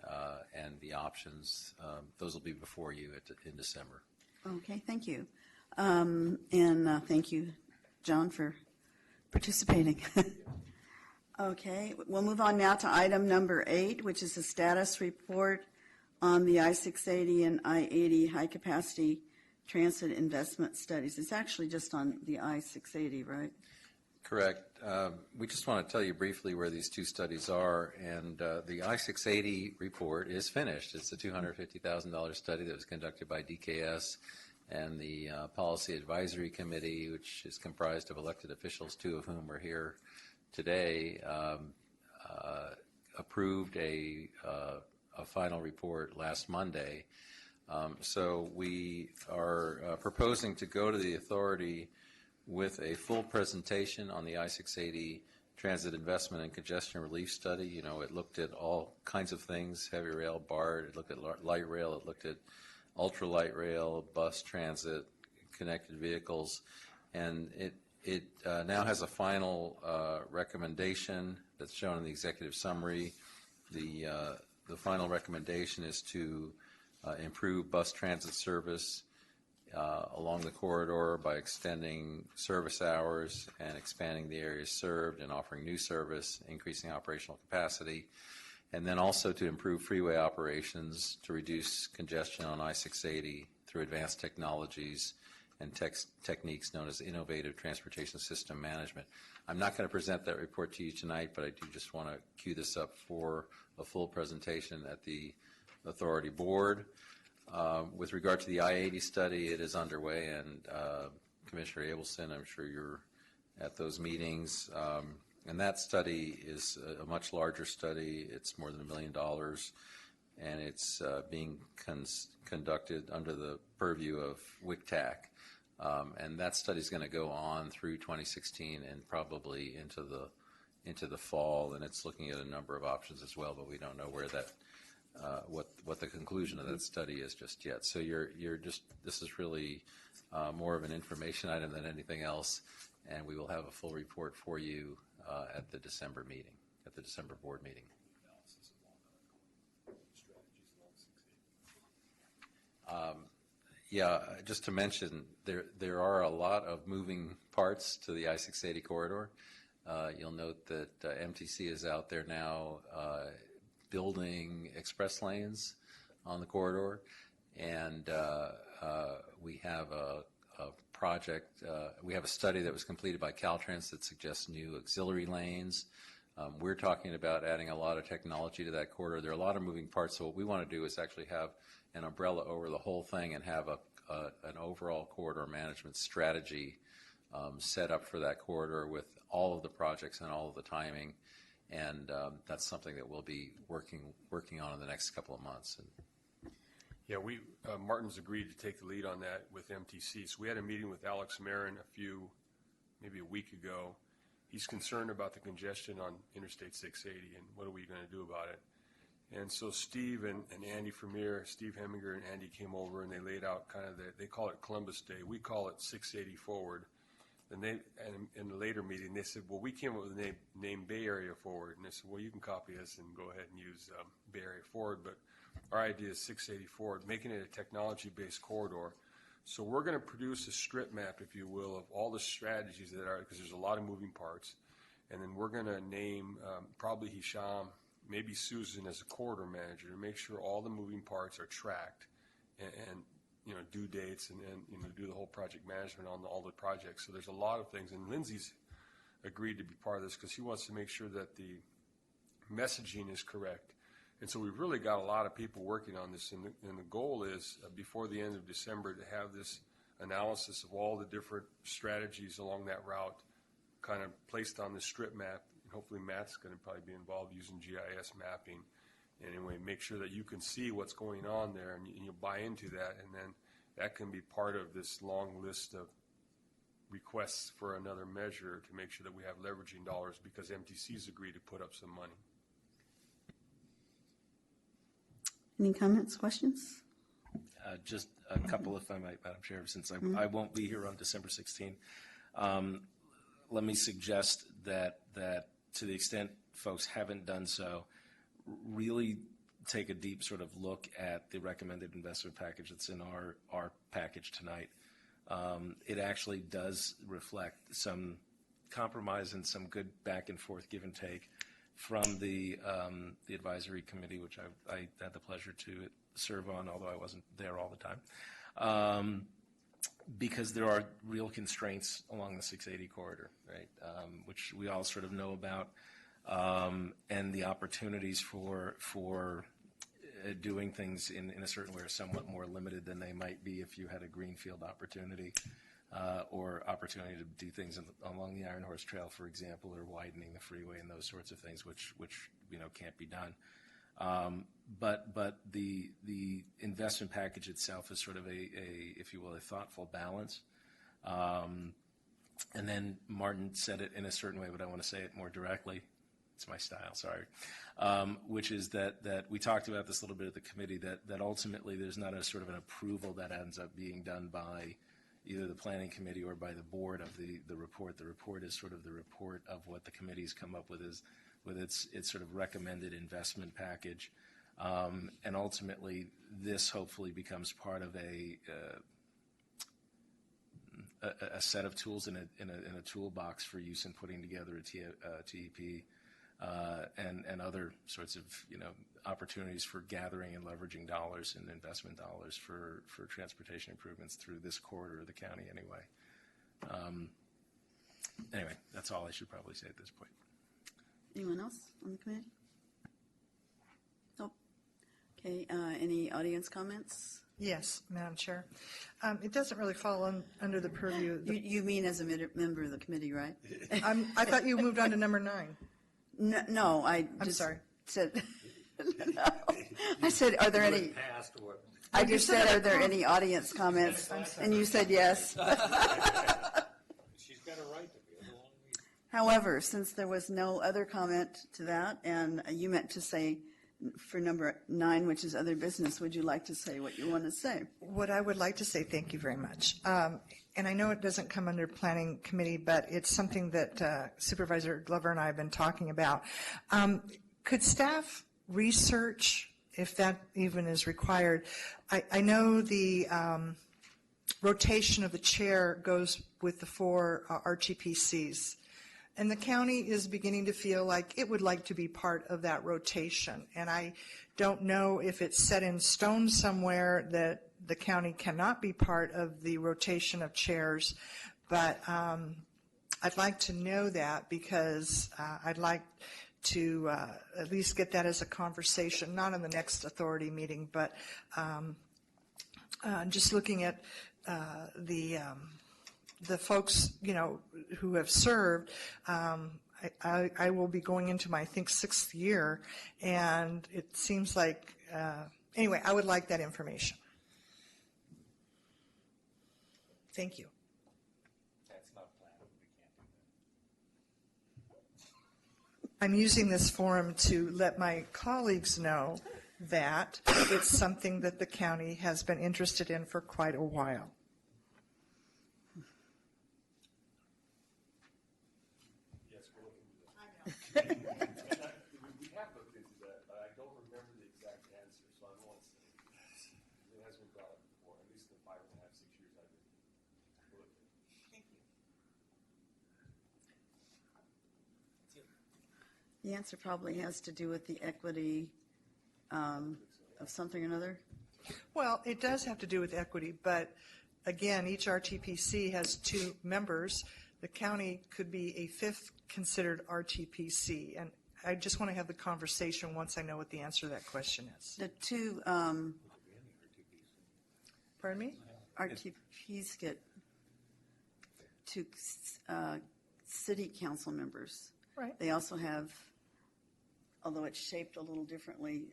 and the options. Those will be before you in December. Okay, thank you. Thank you, John, for participating. Okay, we'll move on now to item number 8, which is a status report on the I-680 and I-80 high-capacity transit investment studies. It's actually just on the I-680, right? Correct. We just want to tell you briefly where these two studies are, and the I-680 report is finished. It's a $250,000 study that was conducted by DKS and the Policy Advisory Committee, which is comprised of elected officials, 2 of whom are here today, approved a final report last Monday. So we are proposing to go to the authority with a full presentation on the I-680 transit investment and congestion relief study. You know, it looked at all kinds of things: heavy rail, BART, it looked at light rail, it looked at ultralight rail, bus transit, connected vehicles, and it now has a final recommendation that's shown in the executive summary. The final recommendation is to improve bus transit service along the corridor by extending service hours and expanding the areas served and offering new service, increasing operational capacity, and then also to improve freeway operations to reduce congestion on I-680 through advanced technologies and techniques known as innovative transportation system management. I'm not going to present that report to you tonight, but I do just want to cue this up for a full presentation at the authority board. With regard to the I-80 study, it is underway, and Commissioner Abelson, I'm sure you're at those meetings. And that study is a much larger study. It's more than $1 million, and it's being conducted under the purview of WCTAC. And that study is going to go on through 2016 and probably into the fall, and it's looking at a number of options as well, but we don't know where that what the conclusion of that study is just yet. So this is really more of an information item than anything else, and we will have a full report for you at the December meeting, at the December board meeting. Yeah, just to mention, there are a lot of moving parts to the I-680 corridor. You'll note that MTC is out there now building express lanes on the corridor, and we have a project, we have a study that was completed by Caltrans that suggests new auxiliary lanes. We're talking about adding a lot of technology to that corridor. There are a lot of moving parts, so what we want to do is actually have an umbrella over the whole thing and have an overall corridor management strategy set up for that corridor with all of the projects and all of the timing, and that's something that we'll be working on in the next couple of months. Yeah, Martin's agreed to take the lead on that with MTC. So we had a meeting with Alex Marin maybe a week ago. He's concerned about the congestion on Interstate 680 and what are we going to do about it. And so Steve and Andy Vermeer, Steve Heminger and Andy came over and they laid out kind of they call it Columbus Day. We call it 680 Forward. And in the later meeting, they said, well, we came up with the name Bay Area Forward. And they said, well, you can copy us and go ahead and use Bay Area Forward. But our idea is 680 Forward, making it a technology-based corridor. So we're going to produce a strip map, if you will, of all the strategies that are, because there's a lot of moving parts. And then we're going to name probably Hisham, maybe Susan as a corridor manager to make sure all the moving parts are tracked and due dates and do the whole project management on all the projects. So there's a lot of things. And Lindsay's agreed to be part of this because he wants to make sure that the messaging is correct. And so we've really got a lot of people working on this. And the goal is before the end of December to have this analysis of all the different strategies along that route kind of placed on the strip map. And hopefully Matt's going to probably be involved using GIS mapping. And anyway, make sure that you can see what's going on there and you buy into that. And then that can be part of this long list of requests for another measure to make sure that we have leveraging dollars because MTC's agreed to put up some money. Any comments, questions? Just a couple, if I might, Madam Chair, since I won't be here on December 16. Let me suggest that to the extent folks haven't done so, really take a deep sort of look at the recommended investment package that's in our package tonight. It actually does reflect some compromise and some good back and forth give and take from the advisory committee, which I had the pleasure to serve on, although I wasn't there all the time. Because there are real constraints along the 680 corridor, right, which we all sort of know about, and the opportunities for doing things in a certain way are somewhat more limited than they might be if you had a greenfield opportunity or opportunity to do things along the Iron Horse Trail, for example, or widening the freeway and those sorts of things, which can't be done. But the investment package itself is sort of if you will, a thoughtful balance. And then Martin said it in a certain way, but I want to say it more directly. It's my style, sorry. Which is that we talked about this a little bit at the committee, that ultimately there's not a sort of an approval that ends up being done by either the planning committee or by the board of the report. The report is sort of the report of what the committee's come up with its sort of recommended investment package. And ultimately, this hopefully becomes part of a set of tools in a toolbox for use in putting together a TEP and other sorts of opportunities for gathering and leveraging dollars and investment dollars for transportation improvements through this corridor of the county anyway. Anyway, that's all I should probably say at this point. Anyone else on the committee? Nope. Okay, any audience comments? Yes, Madam Chair. It doesn't really fall under the purview. You mean as a member of the committee, right? I thought you moved on to number 9. No, I'm sorry. Said, no. I said, are there any? I just said, are there any audience comments? And you said yes. She's got a right to be a long meeting. However, since there was no other comment to that, and you meant to say for number 9, which is other business, would you like to say what you want to say? What I would like to say, thank you very much. And I know it doesn't come under planning committee, but it's something that Supervisor Glover and I have been talking about. Could staff research, if that even is required? I know the rotation of the chair goes with the 4 RTPCs. And the county is beginning to feel like it would like to be part of that rotation. And I don't know if it's set in stone somewhere that the county cannot be part of the rotation of chairs, but I'd like to know that because I'd like to at least get that as a conversation, not in the next authority meeting, but just looking at the folks, who have served. I will be going into my, I think, 6th year, and it seems like, anyway, I would like that information. Thank you. That's not planned. We can't do that. I'm using this forum to let my colleagues know that it's something that the county has been interested in for quite a while. Yes, we're looking into that. We have looked into that, but I don't remember the exact answer, so I won't say. It has been brought up before, at least the 5.5, 6 years I've been looking. Thank you. The answer probably has to do with the equity of something or another. Well, it does have to do with equity, but again, each RTPC has 2 members. The county could be a 5th considered RTPC, and I just want to have the conversation once I know what the answer to that question is. The 2 Pardon me? RTPs get 2 city council members. Right. They also have, although it's shaped a little differently,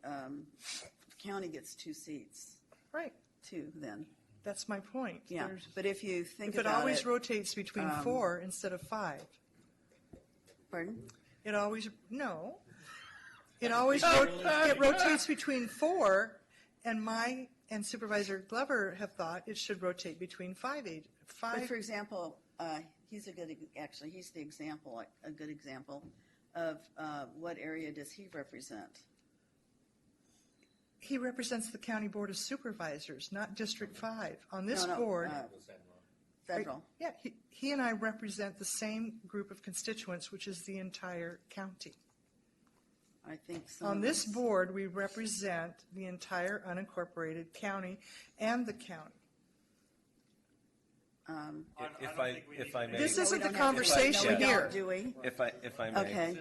county gets 2 seats, Right. too, then. That's my point. Yeah, There's- but if you think If it about always rotates between um, 4 instead of 5. Pardon? It always, no. It always, it rotates between 4, and Supervisor Glover have thought it should rotate between 5. But for example, he's the example, a good example of what area does he represent? he represents the County Board of Supervisors, not District 5. On this No, no, board, Federal. yeah, he and I represent the same group of constituents, which is the entire county. I think so. On this board, we represent the entire unincorporated county and the county. If I may. This No, we isn't the don't have to- conversation no, we don't, here. do we? If I may. Okay.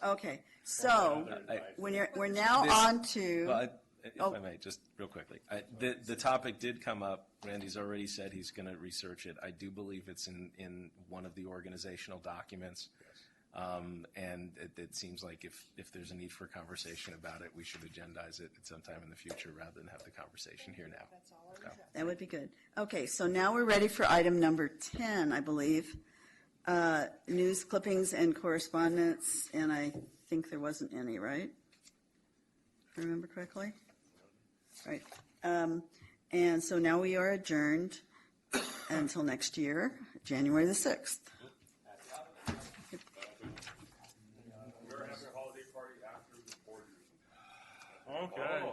Okay, so I- we're now This- on to, Well, if Oh. I may, just real quickly. The topic did come up. Randy's already said he's going to research it. I do believe it's in one of the organizational documents. And it seems like if there's a need for a conversation about it, we should agendize it at some time in the future rather than have the conversation here now. that would be good. Okay, so now we're ready for item number 10, I believe. News clippings and correspondence, and I think there wasn't any, right? If I remember correctly? Right. And so now we are adjourned until next year, January the 6th. We're having a holiday party after the board meeting. Okay.